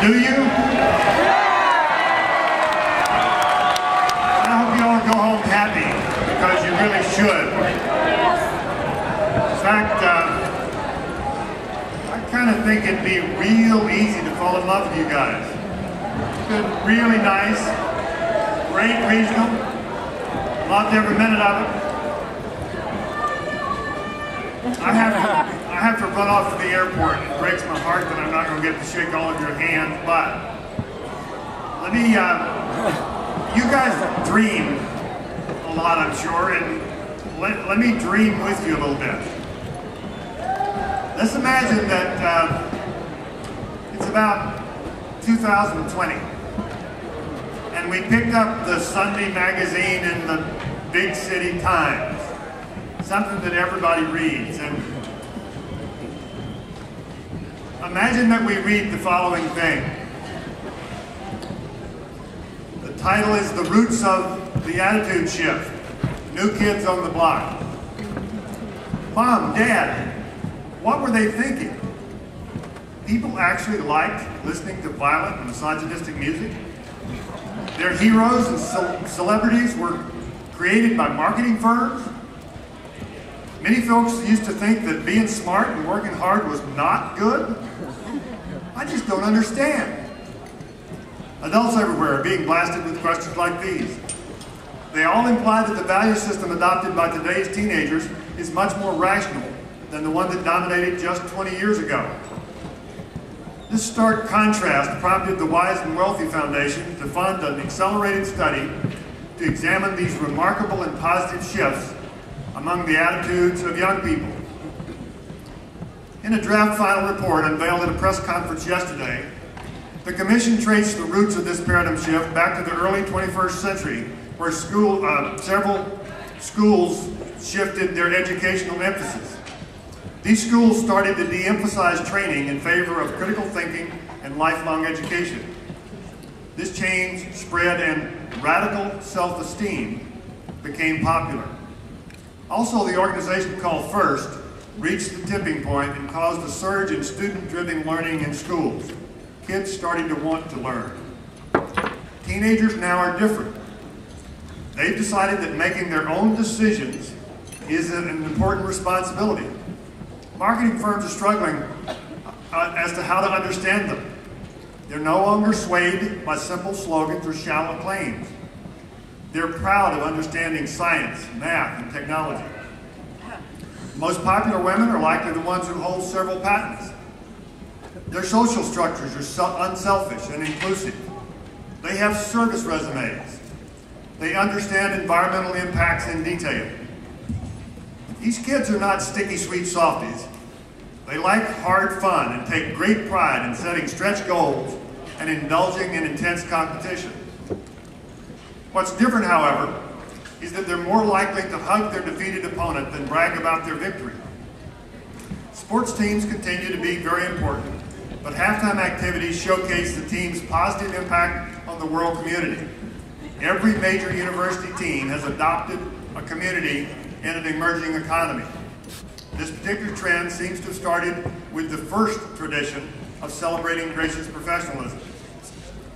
Do you? I hope you all go home happy, because you really should. In fact, I kind of think it'd be real easy to fall in love with you guys. It's been really nice, great regional, loved every minute of it. I have to run off to the airport. It breaks my heart that I'm not going to get to shake all of your hands, but let me, you guys dream a lot, I'm sure, and let me dream with you a little bit. Let's imagine that it's about 2020, and we picked up the Sunday magazine in the big city Times. Something that everybody reads, and imagine that we read the following thing. The title is "The Roots of the Attitude Shift, New Kids on the Block." Mom, Dad, what were they thinking? People actually liked listening to violent and misogynistic music? Their heroes and celebrities were created by marketing firms? Many folks used to think that being smart and working hard was not good. I just don't understand. Adults everywhere are being blasted with questions like these. They all imply that the value system adopted by today's teenagers is much more rational than the one that dominated just 20 years ago. This stark contrast prompted the Wise and Wealthy Foundation to fund an accelerated study to examine these remarkable and positive shifts among the attitudes of young people. In a draft final report unveiled at a press conference yesterday, the Commission traced the roots of this paradigm shift back to the early 21st century, where several schools shifted their educational emphasis. These schools started to de-emphasize training in favor of critical thinking and lifelong education. This change spread and radical self-esteem became popular. Also, the organization called FIRST reached the tipping point and caused a surge in student-driven learning in schools. Kids started to want to learn. Teenagers now are different. They've decided that making their own decisions is an important responsibility. Marketing firms are struggling as to how to understand them. They're no longer swayed by simple slogans or shallow claims. They're proud of understanding science, math, and technology. The most popular women are likely the ones who hold several patents. Their social structures are unselfish and inclusive. They have service resumes. They understand environmental impacts in detail. These kids are not sticky sweet softies. They like hard fun and take great pride in setting stretch goals and indulging in intense competition. What's different, however, is that they're more likely to hug their defeated opponent than brag about their victory. Sports teams continue to be very important, but halftime activities showcase the team's positive impact on the world community. Every major university team has adopted a community in an emerging economy. This particular trend seems to have started with the first tradition of celebrating gracious professionalism.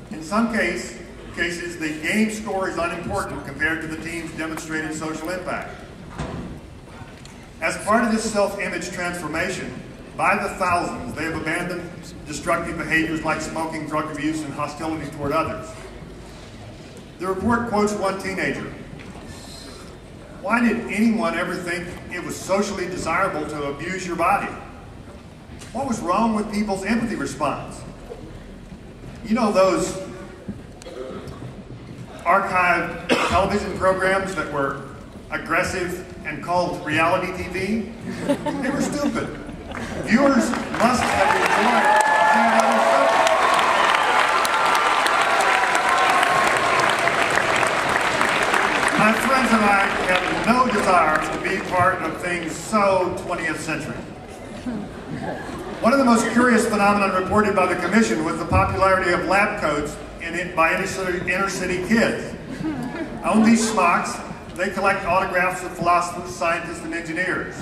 In some cases, the game score is unimportant compared to the team's demonstrated social impact. As part of this self-image transformation, by the thousands, they have abandoned destructive behaviors like smoking, drug abuse, and hostility toward others. The report quotes one teenager. "Why did anyone ever think it was socially desirable to abuse your body? What was wrong with people's empathy response? You know those archived television programs that were aggressive and called reality TV? They were stupid. Viewers must have enjoyed seeing other stuff. My friends and I have no desire to be part of things so 20th century. One of the most curious phenomena reported by the Commission was the popularity of lab coats by inner city kids. On these smocks, they collect autographs of philosophers, scientists, and engineers.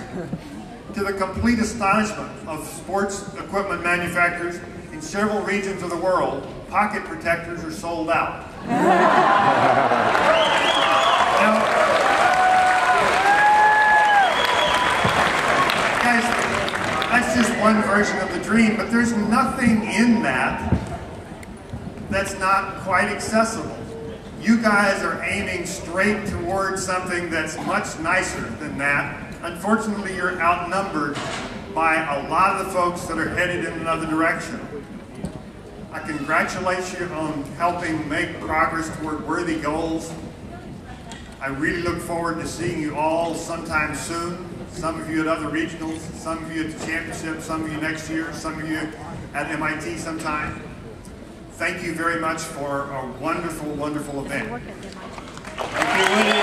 To the complete astonishment of sports equipment manufacturers, in several regions of the world, pocket protectors are sold out. Now, guys, that's just one version of the dream, but there's nothing in that that's not quite accessible. You guys are aiming straight towards something that's much nicer than that. Unfortunately, you're outnumbered by a lot of the folks that are headed in another direction. I congratulate you on helping make progress toward worthy goals. I really look forward to seeing you all sometime soon. Some of you at other regionals, some of you at the championship, some of you next year, some of you at MIT sometime. Thank you very much for a wonderful, wonderful event. Thank you, Woodie.